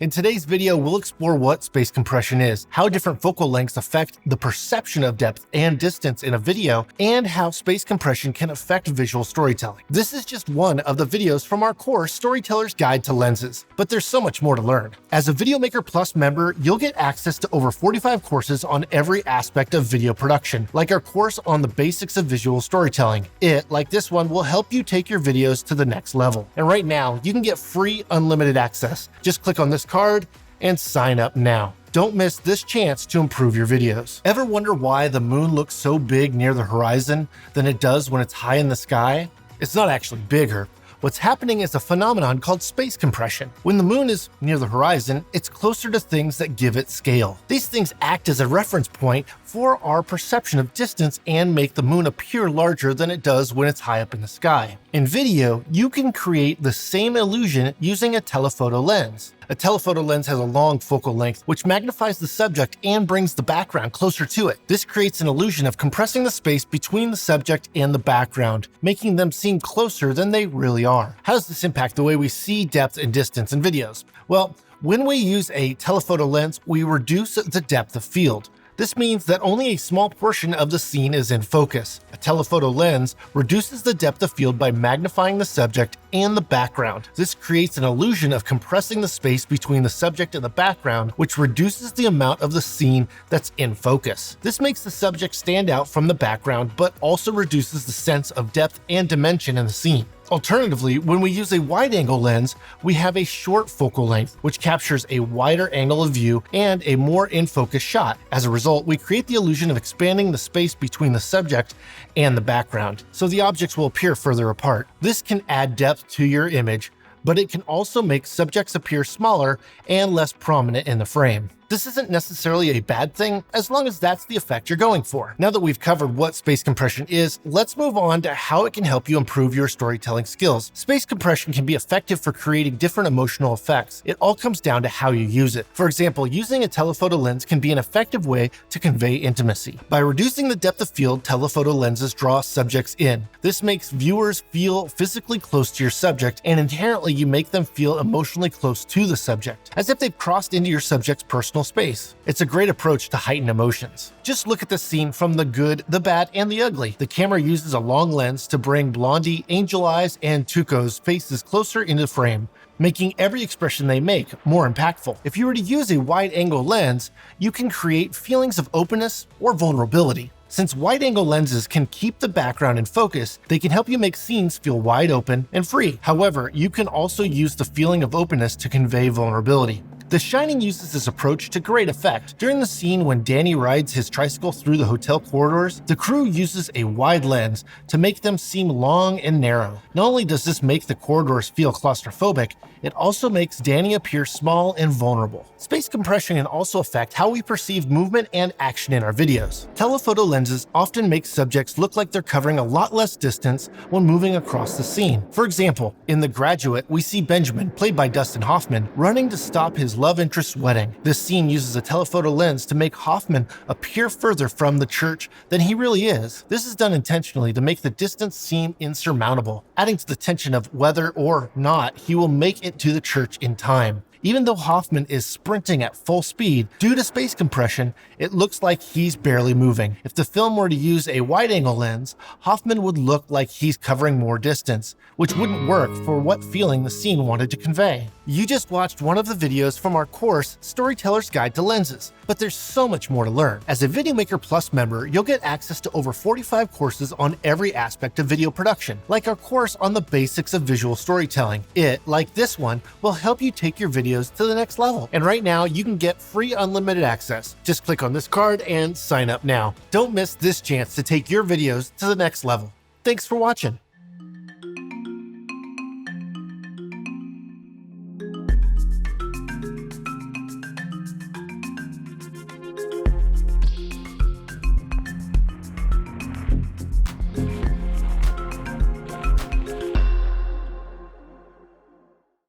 In today's video, we'll explore what space compression is, how different focal lengths affect the perception of depth and distance in a video, and how space compression can affect visual storytelling. This is just one of the videos from our course, Storyteller's Guide to Lenses, but there's so much more to learn. As a Videomaker Plus member, you'll get access to over 45 courses on every aspect of video production, like our course on the basics of visual storytelling. It, like this one, will help you take your videos to the next level. And right now, you can get free unlimited access. Just click on this card and sign up now. Don't miss this chance to improve your videos. Ever wonder why the moon looks so big near the horizon than it does when it's high in the sky? It's not actually bigger. What's happening is a phenomenon called space compression. When the moon is near the horizon, it's closer to things that give it scale. These things act as a reference point for our perception of distance and make the moon appear larger than it does when it's high up in the sky. In video, you can create the same illusion using a telephoto lens. A telephoto lens has a long focal length, which magnifies the subject and brings the background closer to it. This creates an illusion of compressing the space between the subject and the background, making them seem closer than they really are. How does this impact the way we see depth and distance in videos? Well, when we use a telephoto lens, we reduce the depth of field. This means that only a small portion of the scene is in focus. A telephoto lens reduces the depth of field by magnifying the subject and the background. This creates an illusion of compressing the space between the subject and the background, which reduces the amount of the scene that's in focus. This makes the subject stand out from the background, but also reduces the sense of depth and dimension in the scene. Alternatively, when we use a wide-angle lens, we have a short focal length, which captures a wider angle of view and a more in-focus shot. As a result, we create the illusion of expanding the space between the subject and the background, so the objects will appear further apart. This can add depth to your image, but it can also make subjects appear smaller and less prominent in the frame. This isn't necessarily a bad thing, as long as that's the effect you're going for. Now that we've covered what space compression is, let's move on to how it can help you improve your storytelling skills. Space compression can be effective for creating different emotional effects. It all comes down to how you use it. For example, using a telephoto lens can be an effective way to convey intimacy. By reducing the depth of field, telephoto lenses draw subjects in. This makes viewers feel physically close to your subject, and inherently you make them feel emotionally close to the subject, as if they've crossed into your subject's personal space. It's a great approach to heighten emotions. Just look at the scene from the good, the bad, and the ugly. The camera uses a long lens to bring Blondie, Angel Eyes, and Tuco's faces closer into the frame, making every expression they make more impactful. If you were to use a wide-angle lens, you can create feelings of openness or vulnerability. Since wide-angle lenses can keep the background in focus, they can help you make scenes feel wide open and free. However, you can also use the feeling of openness to convey vulnerability. The Shining uses this approach to great effect. During the scene when Danny rides his tricycle through the hotel corridors, the crew uses a wide lens to make them seem long and narrow. Not only does this make the corridors feel claustrophobic, it also makes Danny appear small and vulnerable. Space compression can also affect how we perceive movement and action in our videos. Telephoto lenses often make subjects look like they're covering a lot less distance when moving across the scene. For example, in The Graduate, we see Benjamin, played by Dustin Hoffman, running to stop his love interest's wedding. This scene uses a telephoto lens to make Hoffman appear further from the church than he really is. This is done intentionally to make the distance seem insurmountable, adding to the tension of whether or not he will make it to the church in time. Even though Hoffman is sprinting at full speed, due to space compression, it looks like he's barely moving. If the film were to use a wide-angle lens, Hoffman would look like he's covering more distance, which wouldn't work for what feeling the scene wanted to convey. You just watched one of the videos from our course, Storyteller's Guide to Lenses, but there's so much more to learn. As a Videomaker Plus member, you'll get access to over 45 courses on every aspect of video production, like our course on the basics of visual storytelling. It, like this one, will help you take your videos to the next level. And right now, you can get free unlimited access. Just click on this card and sign up now. Don't miss this chance to take your videos to the next level. Thanks for watching.